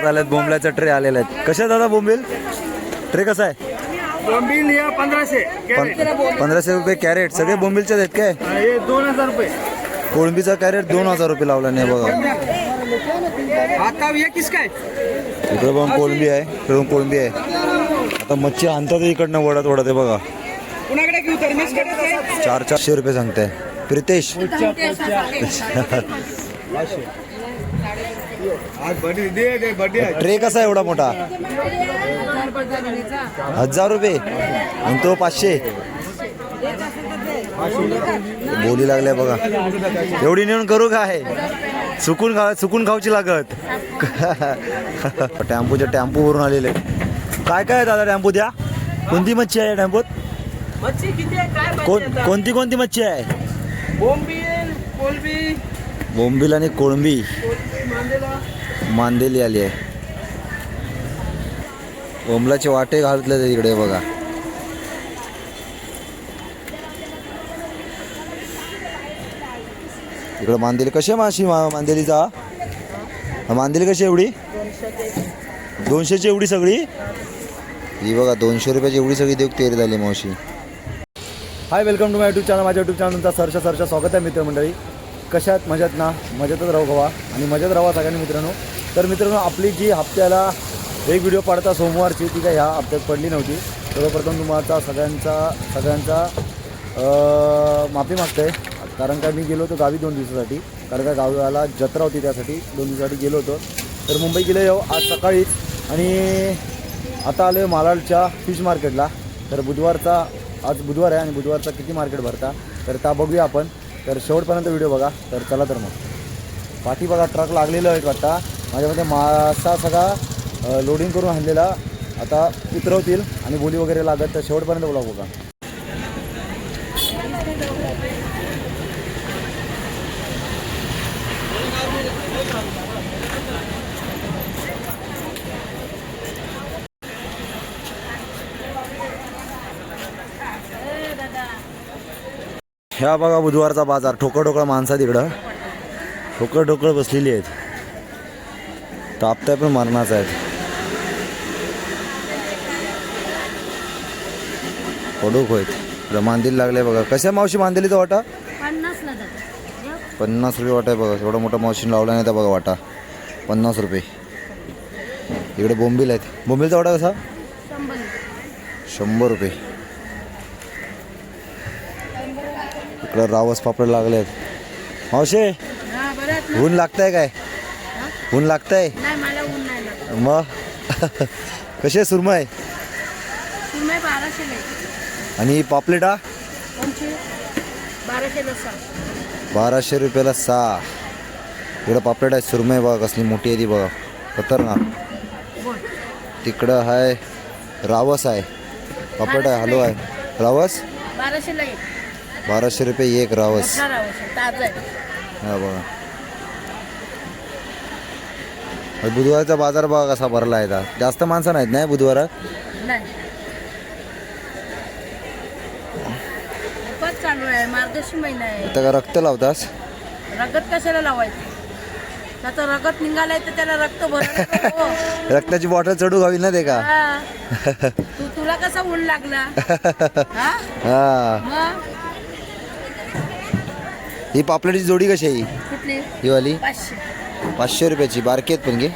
आल्यात, बोंबल्याचा ट्रे आलेला आहे. कशा दादा बोंबील ट्रे कसा आहे? बोंबील 1500 1500 रुपये कॅरेट. सगळे बोंबीलचे आहेत काय? हे 2000 रुपये. कोळंबीचा कॅरेट 2000 रुपये लावला नाही बघा. आता हे किस काय इकडे पण कोळंबी आहे, इकडे पण कोळंबी आहे. आता मच्छी आणतात इकडनं वडत वडत आहे बघा. कुणाकडे घेऊ तर 400 रुपये सांगताय प्रितेश. ट्रे कसा एवढा मोठा? 1000 रुपये आणि तो 500. बोली लागल्या बघा. एवढी नेऊन करू काय? चुकून खाऊची लागत. टेम्पो वरून आलेले. काय काय दादा टेम्पो द्या? कोणती मच्छी आहे टेम्पोत? मच्छी किती आहे काय? कोणती मच्छी आहे? बोंबील, कोलबी, बोंबील आणि कोळंबी मांदेली आली आहे. बोंबलाचे वाटे घालतले तिकडे बघा. इकडे मांदेली. कशी आहे माशी मांदेलीचा? मांदेली कशी एवढी? 200ची एवढी सगळी? ही बघा 200 रुपयाची एवढी सगळी देऊ तेर झाली मावशी. Hi, welcome to my YouTube channel. माझ्या यूट्यूब चॅनलचा सरच्या स्वागत आहे मित्रमंडळी. कशात मजात ना? मजातच राहू गवा आणि मजात राहा सगळ्यांनी मित्रांनो. तर मित्रांनो, आपली जी हप्त्याला एक व्हिडिओ पाडता सोमवारची, ती काय ह्या हप्त्यात पडली नव्हती. सर्वप्रथम तुम्हाला सगळ्यांचा माफी मागतो आहे. कारण का मी गेलो होतो गावी 2 दिवसासाठी. कारण का गावाला जत्रा होती, त्यासाठी 2 दिवसासाठी गेलो होतो. तर मुंबई गेलो आज सकाळीच आणि आता आलो आहे मालाडच्या फिश मार्केटला. तर आज बुधवार आहे आणि बुधवारचा किती मार्केट भरता तर त्या बघूया आपण. तर शेवटपर्यंत व्हिडिओ बघा. तर चला तर मग. पाठी बघा ट्रक लागलेलं आहे वाटता. माझ्यामध्ये मासा सगळा लोडिंग करून आणलेला आता उतरवतील आणि बोली वगैरे लागत. तर शेवटपर्यंत बोला बघा. ह्या बघा बुधवारचा बाजार. ठोकळ माणसा तिकडं ठोकळ बसलेली आहेत. तापताय पण मरणाच आहेत. पडूक होत. मांदेली लागले बघा. कशा मावशी मांदेलीचा वाटा? 50 रुपये वाटा आहे बघा. एवढा मोठा मावशीने लावला नाही तर बघा वाटा 50 रुपये. इकडे बोंबील आहेत. बोंबीलचा वाटा कसा? 100 रुपये. इकडं रावस पापड लागले आहेत. मावशे ऊन लागतंय काय? ऊन लागतंय मग. कसे सुरमई? 1200 आणि पापलेटा 1200 रुपयाला 6. इकडं पापलेट आहे. सुरमई बघा कसली मोठी आहे ती बघा, खतरनाक. तिकडं आहे रावस आहे. पापलेट आहे. हलवा आहे. रावस 1200 रुपये एक रावस. हा बघा. बुधवारचा बाजार बघा कसा भरला आहे. जास्त माणसं नाहीत नाही बुधवारात. आता का रक्त लावतास? रगत कशाला लावायचं? आता रगत निघालाय तर त्याला रक्त भर. रक्ताची बॉटल चढू घावी ना ते का? तुला कसा ऊन लागला? हा. ही पापलेटची जोडी कशी आहे? कुठली? ही वाली 500 रुपयाची. बारकी आहेत पण घे.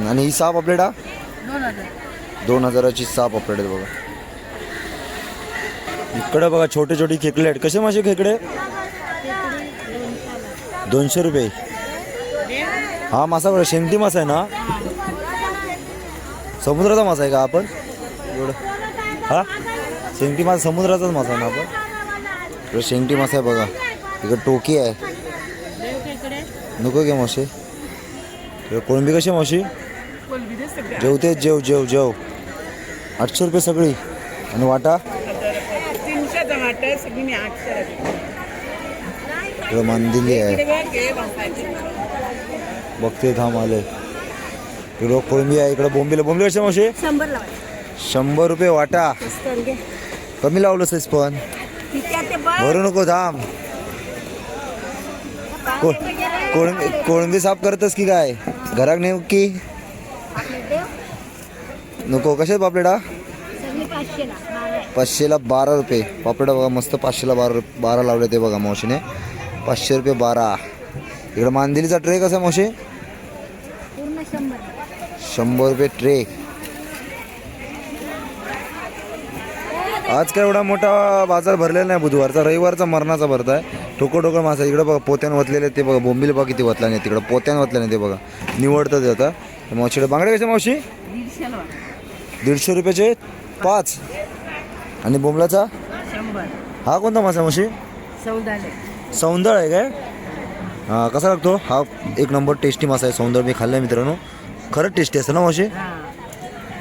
आणि ही 6 पापलेटा 2000ची 6 पापलेट आहेत बघा. इकडे बघा छोटे खेकडे आहेत. कसे मासे खेकडे? 200 रुपये. हा मासा बघा. शेंगटी मासा आहे ना? समुद्राचा मासा आहे का आपण? एवढं हा शेंगटी मासा समुद्राचाच मासा आहे ना आपण? इकडे शेंगटी मासा आहे बघा. इकडे टोकी आहे. नको घे मावशी. कोळंबी कशी मावशी? जेवते जेव 800 रुपये सगळी. आणि वाटा मांदिली आहे. बघते थांब आले. इकडं कोळंबी आहे. इकडं बोंबील कशी मावशी? 100 रुपये वाटा. कमी लावलं आहेस पण भरू नको. थांब. कोळंबी साफ करतस की काय घराक नेऊ की नको? कसे पापलेटा? 500ला 12 रुपये पापलेटा बघा मस्त. 500ला 12 लावले ते बघा मावशीने. 500 रुपये 12. इकडं मांदेलीचा ट्रे कसा मावशी? 100 रुपये ट्रे. आज काय एवढा मोठा बाजार भरलेला नाही बुधवारचा. रविवारचा मरणाचा भरताय. ठोको मासा इकडे बघा पोत्यान वतलेले ते बघा. बोंबील बघा किती वतला नाही तिकडं. पोत्यान वतला नाही ते बघा. निवडतं ते आता मावशीकडे. बांगडे कसे मावशी? 150 रुपयाचे 5. आणि बोंबलाचा? 100. हा कोणता मासा मावशी? सौंदळ आहे काय? हां कसा लागतो हा? एक नंबर टेस्टी मासा आहे सौंदळ. मी खाल्ला मित्रांनो. खरंच टेस्टी असतं ना मावशी?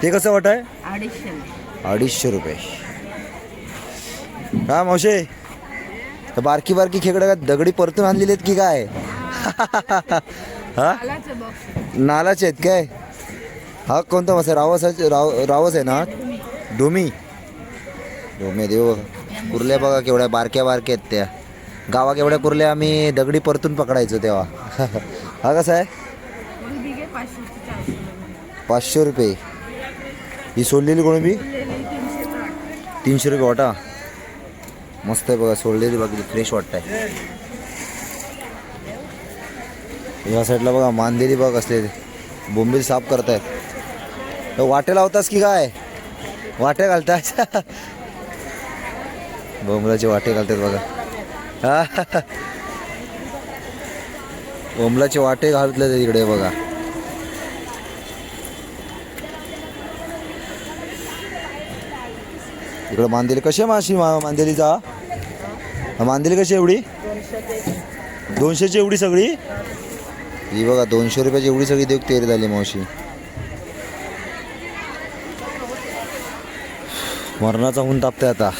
ते कसं वाट आहे? 250 रुपये. हा मावशी बारकी बारकी खेकडं का दगडी परतून आणलेली आहेत की काय? हा नालाचे आहेत काय? हा कोणता मासा? रावस आहे ना? डोमी देव. कुर्ल्या बघा केवढ्या बारक्या बारक्या आहेत त्या. गावात एवढ्या कुर्ल्या आम्ही दगडी परतून पकडायचो तेव्हा. हा कसा आहे? 500 रुपये. ही सोडलेली कोळंबी 300 रुपये वाटा. मस्त आहे बघा सोडलेली बघा फ्रेश वाटत आहे. या साईडला बघा मांदेली बघ असले बोंबील साफ करतायत. वाटे लावतास की काय? वाटे घालतात बोंबलाचे वाटे घालतात बघा. बोंबलाचे वाटे घालतले तिकडे बघा. इकडं मांदेली कशी माशी? मांदेलीचा मांदेली कशी एवढी? 200ची एवढी सगळी? ही बघा 200 रुपयाची एवढी सगळी देऊ तेर झाली मावशी. मरणाचा ऊन तापते आता.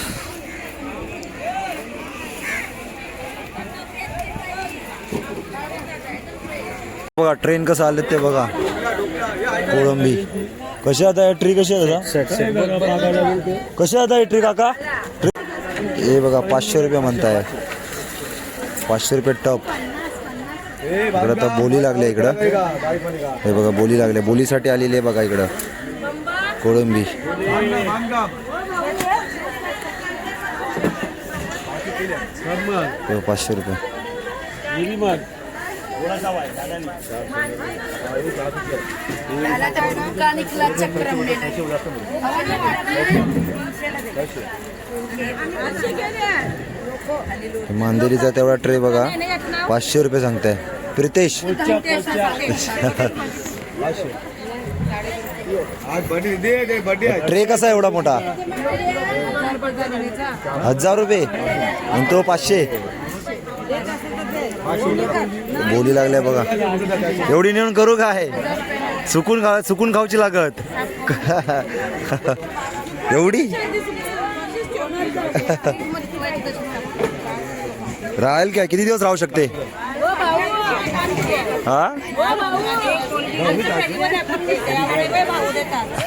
बघा ट्रेन कसं आले ते बघा. कोळंबी कशी आता ट्री? कशी आहे दादा? कशी आता ट्री काका? हे बघा 500 रुपये म्हणताय. 500 रुपये टप. इकडं आता बोली लागले इकडं. हे बघा बोली लागले. बोलीसाठी आलेली आहे बघा इकडं कोळंबी. हो 500 रुपये. मांदेलीचा तेवढा ट्रे बघा 500 रुपये सांगताय प्रितेश. ट्रे कसा एवढा मोठा? 1000 रुपये आणि तो 500. बोली लागल्या बघा. एवढी नेऊन करू काय? चुकून खाऊची लागत एवढी. राहील काय? किती दिवस राहू शकते? हा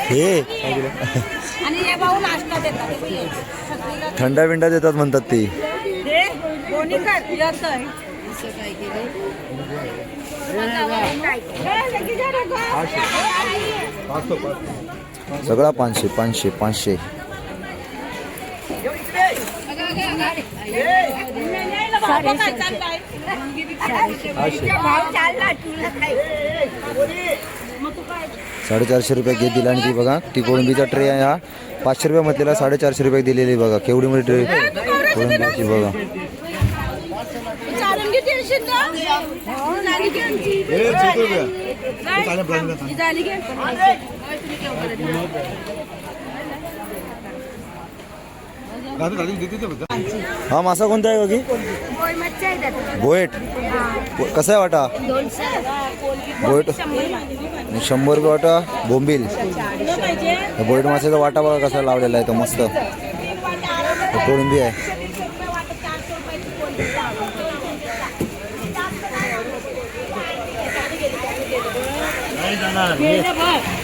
हे थंडा बिंडा देतात म्हणतात ते. सगळा 500 500 500. ₹450 रुपये घेत दिला. आणि ती बघा ती कोळंबीचा ट्रे आहे. हा 500 रुपये म्हटलेला 450 रुपये दिलेली बघा. केवढी मोठी ट्रे कोळंबीची बघा. हा मासा कोणता आहे बघी? बोएट. कसा आहे वाटा? बोएट 100 रुपये वाटा. बोंबील बोएट माशाचा वाटा बघा कसा लावलेला आहे तो मस्त. कोळंबी आहे.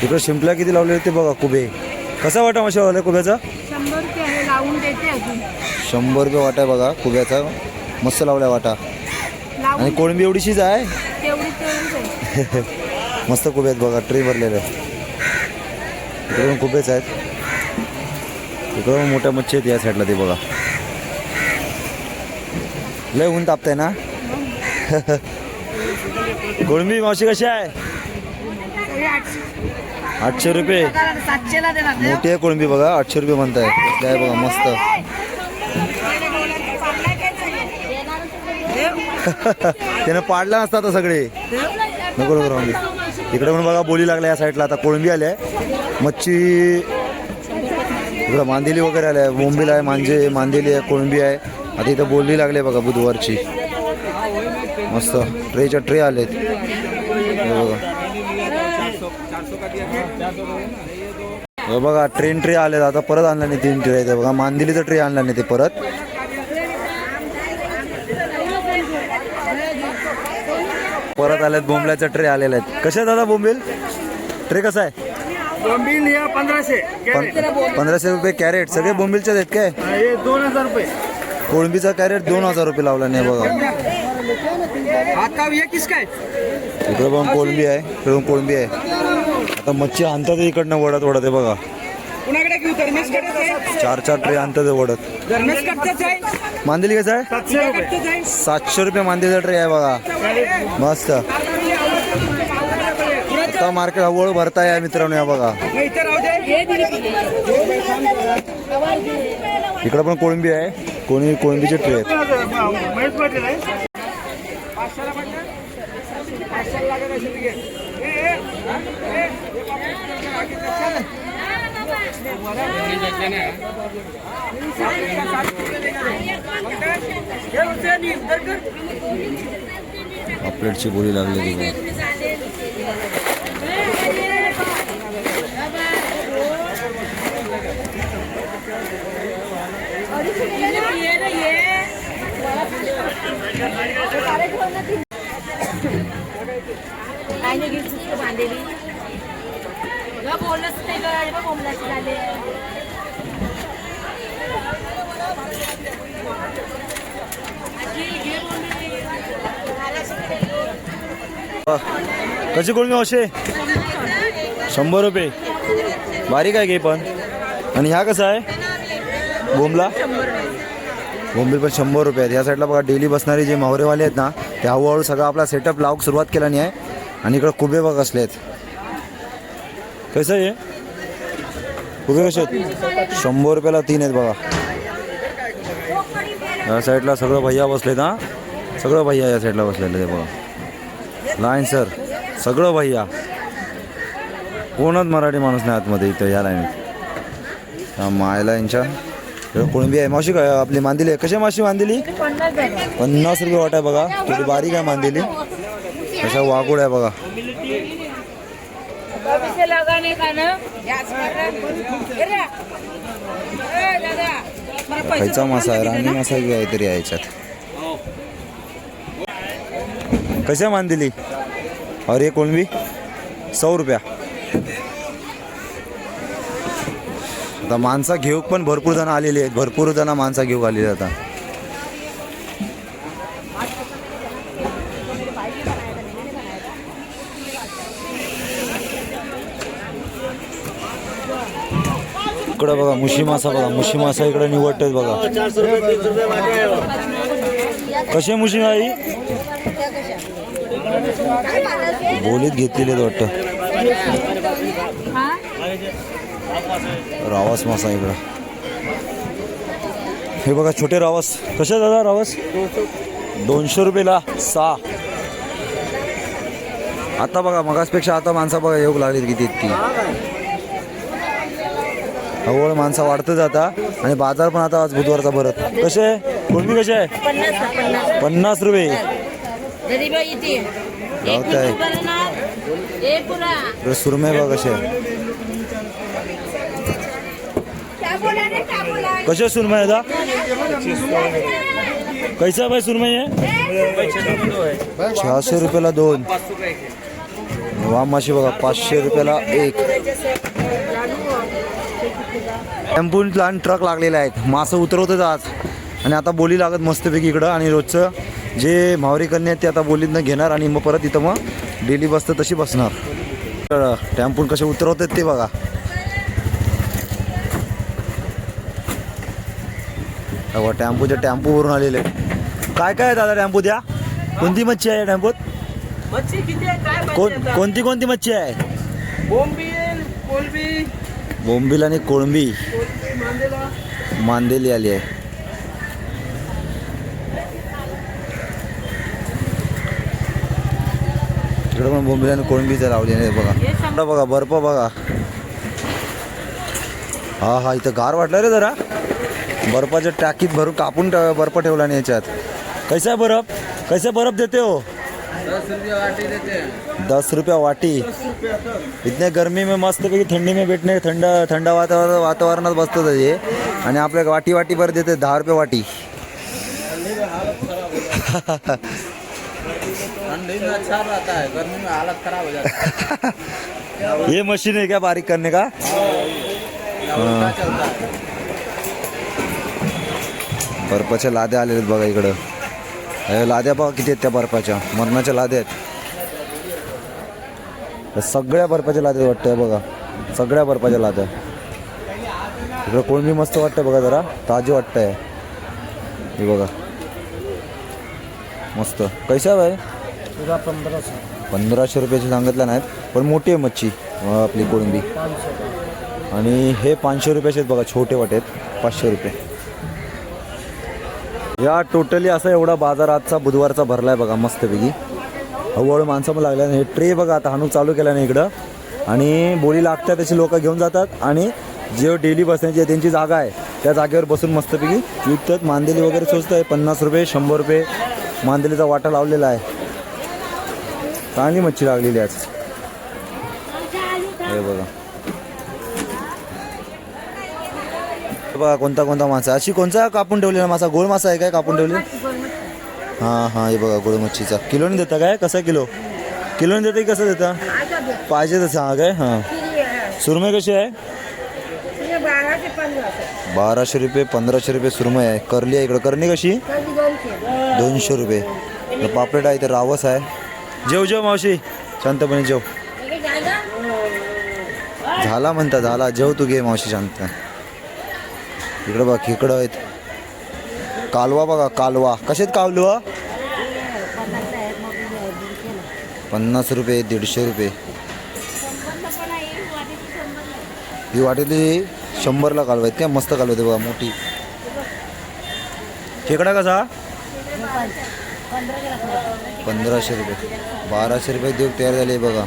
तिकडे शिंपल्या किती लावले ते बघा. कुबे कसा वाटा माशावाला कुब्याचा? 100 रुपये वाटा आहे बघा कुब्याचा. मस्त लावलाय वाटा. आणि कोळंबी एवढीशीच आहे. तेवढीच आहे. मस्त खूप आहेत बघा, ट्रे भरलेले आहेत. इकडे पण खूपच आहेत. इकडे पण मोठ्या मच्छी आहेत या साईडला, ते बघा. लय ऊन तापतंय ना. कोळंबी मावशी कशी आहे? 800 रुपये. 700ला देणार. मोठी आहे कोळंबी बघा, 800 रुपये म्हणताय. काय बघा मस्त. त्यानं पाडला नसता आता सगळे. नको नको राहून दे. इकडे पण बघा बोली लागल्या या साईडला. आता कोळंबी आल्या, मच्छी इकडं मांदेली वगैरे आल्या, बोंबील आहे, मांदेली आहे, कोळंबी आहे. आता इथं बोली लागली बघा बुधवारची. मस्त ट्रेच्या ट्रे आलेत हे बघा. हे बघा ट्रे आलेत. आता परत आणला नाही 3 ट्रे आहेत बघा. मांदेलीचा ट्रे आणला नाही ते परत. आलेत बोंबल्याचा ट्रे आलेले आहेत. कसे आहे दादा बोंबील ट्रे कसा आहे? बोंबील हे 1500. 1500 रुपये कॅरेट. सगळे बोंबीलचेच आहेत काय? हे 2000 रुपये. कोळंबीचा कॅरेट 2000 रुपये लावला नाही बघा. हाका हे किसका आहे? इकडे पण कोळंबी आहे, इकडे पण कोळंबी आहे. आता मच्छी आणतात इकडनं वडत आहे बघा. कुणाकडे घेऊ? धर्मेश कटच आहे. 4 ट्रे आणतात वडत. धर्मेश कटच आहे. मांदेली कसं आहे? 700 रुपये. 700 रुपये मांदेलीचा ट्रे आहे बघा. मस्त. आता मार्केट हळूहळू भरताय आहे मित्रांनो या बघा. इथे राहू दे. इकडे पण कोळंबी आहे. कोळंबीचे ट्रे आहेत. महेश पाटील आहे. 500 ला पाहिजे. 500 लागत असेल घे. पापलेटची बोली लागलेली बघा. कशी कोळंबी असे 100 रुपये. बारीक आहे घे पण. आणि ह्या कसा आहे बोंबला? बोंबील पण 100 रुपये आहेत. या साईडला बघा डेली बसणारे जे मावरेवाले आहेत ना, ते हळूहळू सगळं आपला सेटअप लावूक सुरुवात केला नाही आहे. आणि इकडं कुबे बघ असले आहेत. कसं आहे कुबे कसे आहेत? 100 रुपयाला 3 आहेत बघा. या साईडला सगळं भैया बसलेत. हा सगळं भैया या साईडला बसलेलं ते बघा. लाईन सर सगळं भैया. कोणच मराठी माणूस नाही आतमध्ये इथं या लाईनीत. मायला यांच्या कोळंबी आहे. मावशी काय आपली मांदेली आहे? कशी मावशी मांदेली? 50 रुपये वाट आहे बघा. थोडी बारीक आहे मांदेली. अशा वाघोड आहे बघा. खायचा मासा आहे, राणी मासा काहीतरी आहे याच्यात. कशा मांदेली? और ये कोळंबी 100 रुपया. आता माणसं घेऊ पण भरपूर जण आलेली आहेत. भरपूर जण माणसं घेऊ आलेली आता. इकडं बघा मुशी मासा बघा. मुशी मासा इकडे निवडतात बघा. कसे मुशी आई बोलीत घेतलेले वाटतं. रावस मासा इकडं. हे बघा छोटे रावस. कसे दादा रावस? 200 रुपयाला 6. आता बघा मगासपेक्षा आता माणसं बघा येऊ लागलीत किती इतकी. हळूहळू माणसं वाढतं जाता. आणि बाजार पण आता आज बुधवारचा भरत. कसे कोळंबी कसे आहे? 50 रुपये. सुरमई बघा कसे कसे सुरमई आहे दा? कैसा भाई सुरमई आहे? 600 रुपयाला 2. वाम माशी बघा 500 रुपयाला 1. टेम्पो लहान ट्रक लागलेले आहेत. मासं उतरवतात आज. आणि आता बोली लागत मस्तपैकी इकडं. आणि रोजचं जे मावरी कन्या आहेत ते आता बोलीतनं घेणार आणि मग परत इथं मग डेली बसतं तशी बसणार. टॅम्पून कसे उतरवतात ते बघा. टॅम्पूवरून आलेले. काय काय आहे दादा टॅम्पू द्या? कोणती मच्छी आहे टॅम्पूत? मच्छी किती आहे काय पाहिजे आता? कोणती मच्छी आहे? बोंबील कोलबी बोंबील आणि कोळंबी मांदेला. मांदेली आली आहे. इकडे पण बोंबील आणि कोळंबीचं लावली आहे बघा. इकडं बघा बर्फ बघा. हा हा इथं गार वाटलं रे जरा. बर्फाच्या टाकीत भरून कापून बर्फ ठेवला नाही याच्यात. कैसा है बर्फ? कैसे बर्फ देते हो? 10 रुपये वाटी देते. 10 रुपया वाटी. इतने गर्मी में मस्त पैकी थंडी में बैठने थंड वातावरणात बसतो ते. आणि आपल्या वाटी भर देते 10 रुपये वाटी. ठंडी में अच्छा रहता है, गर्मी में हालत खराब हो जाता है. ये मशीन है क्या बारीक करने का? उल्टा चलता है. बर्फाच्या लाद्या आलेल्या आहेत बघा इकडं. हे लाद्या बघा किती आहेत त्या बर्फाच्या. मरणाच्या लाद्या आहेत. सगळ्या बर्फाच्या लाद्या वाटतं बघा. सगळ्या बर्फाच्या लाद्या. इकडं कोळंबी मस्त वाटतं बघा जरा. ताजी वाटतंय हे बघा. मस्त. कैसा आहे? 1500 रुपयाची सांगितलं नाहीत पण मोठी आहे मच्छी आपली कोळंबी. आणि हे 500 रुपयाचे आहेत बघा. छोटे वाटे आहेत 500 रुपये. या टोटली असा एवढा बाजार आजचा बुधवारचा भरला आहे बघा मस्तपैकी. हळूहळू माणसं पण लागल्या. हे ट्रे बघा आता हाणूक चालू केला नाही इकडं. आणि बोली लागतात त्याची लोक घेऊन जातात. आणि जे डेली बसण्याची त्यांची जागा आहे त्या जागेवर बसून मस्तपैकी विकतात. मांदेली वगैरे स्वस्त आहे. 50 रुपये 100 रुपये मांदेलीचा वाटा लावलेला आहे. चांगली मच्छी लागलेली आज. हे बघा बघा कोणता मासा. अशी कोणता कापून ठेवलेला मासा? गोळ मासा आहे काय कापून ठेवले? हां हां हे बघा गोळ मच्छीचा. किलोने देता काय? कसं किलो? किलोने देता की कसं देता? पाहिजे तसं. हा काय? हां. सुरमई कशी आहे? 1200 रुपये 1500 रुपये सुरमई आहे. करली आहे इकडं. करणी कशी? 200 रुपये. पापलेट आहे. इथं रावस आहे. जेव मावशी शांतपणे जेव. झाला म्हणता झाला. जेव तू घे मावशी शांत. इकडं बघा खेकडं आहेत. कालवा बघा कालवा. कसे आहेत कालवा? 50 रुपये 150 रुपये. ही वाटेली 100ला कालवा आहेत काय? मस्त कालवा आहेत बघा मोठी. खेकडा कसा? 1500 रुपये. 1200 रुपये देव तयार झाले बघा.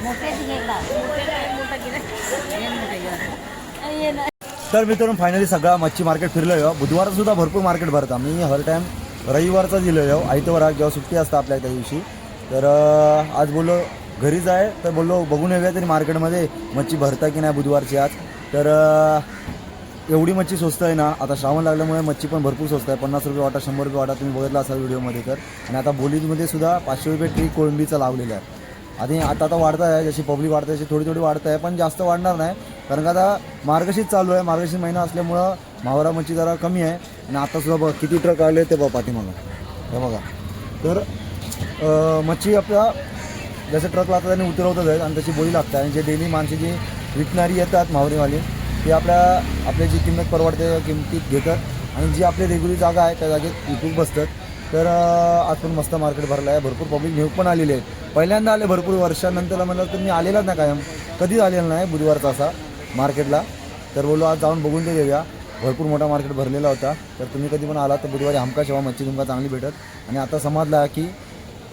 तर मित्रांनो फायनली सगळा मच्छी मार्केट फिरलो आहे. बुधवार सुद्धा भरपूर मार्केट भरता. मी हर टाईम रविवारचा दिलो आहे. आयतवार जेव्हा सुट्टी असतं आपल्या त्या दिवशी. तर आज बोललो घरीच आहे तर बोललो बघून येऊया तरी मार्केटमध्ये मच्छी भरता की नाही बुधवारची आज. तर एवढी मच्छी स्वस्त आहे ना. आता श्रावण लागल्यामुळे मच्छी पण भरपूर स्वस्त आहे. 50 रुपये वाटा 100 रुपये वाटा तुम्ही बघितला असाल व्हिडिओमध्ये तर. आणि आता बोलीमध्ये सुद्धा 500 रुपये ट्री कोळंबीचा लावलेला आहे. आणि आता वाढत आहे जशी पब्लिक वाढत आहे तशी थोडी वाढत आहे. पण जास्त वाढणार नाही कारण का आता मार्गशीर्ष चालू आहे. मार्गशीर्ष महिना असल्यामुळं मावरा मच्छी जरा कमी आहे. आणि आतासुद्धा बघा किती ट्रक आले ते बघा पाठीमागं हे बघा. तर मच्छी आपल्या जसे ट्रक लागतात आणि उतरवतात आहेत आणि तशी बोली लागतात. आणि जे डेली माणसे जी विकणारी येतात मावरीवाली ते आपल्या जी किंमत परवडते किमतीत घेतात. आणि जी आपली रेग्युलर जागा आहे त्या जागेत विकून बसतात. तर आज पण मस्त मार्केट भरलं आहे. भरपूर पब्लिक न्यूज पण आलेली आहे. पहिल्यांदा आले भरपूर वर्षानंतर म्हणलं तर मी आलेलाच नाही कायम. कधीच आलेला नाही बुधवारचा असा मार्केटला. तर बोललो आज जाऊन बघून ते देऊया. भरपूर मोठा मार्केट भरलेला होता. तर तुम्ही कधी पण आला तर बुधवारी हमखास जेव्हा मच्छी तुम्हाला चांगली भेटत. आणि आता समजला की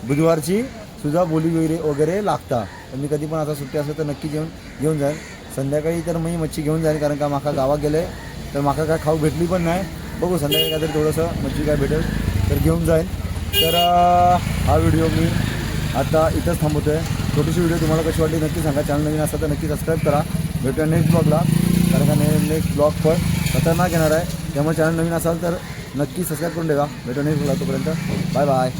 बुधवारची सुद्धा बोली वगैरे लागता. तर मी कधी पण आता सुट्टी असेल तर नक्की घेऊन जाईल. संध्याकाळी तर मी मच्छी घेऊन जाईल कारण का माका गावात गेले तर माका काय खाऊ भेटली पण नाही. बघू संध्याकाळी काहीतरी थोडंसं मच्छी काय भेटेल तर घेऊन जाईल. तर हा व्हिडिओ मी आता इथंच थांबवतो आहे. छोटीशी व्हिडिओ तुम्हाला कशी वाटली नक्की सांगा. चॅनल नवीन असेल तर नक्की सबस्क्राईब करा. भेटूया नेक्स्ट ब्लॉगला कारण का नेक्स्ट ब्लॉग पण खतरनाक येणार आहे. त्यामुळे चॅनल नवीन असाल तर नक्की सबस्क्राईब करून ठेवा. भेटूया नेक्स्ट ब्लॉग. तोपर्यंत बाय बाय.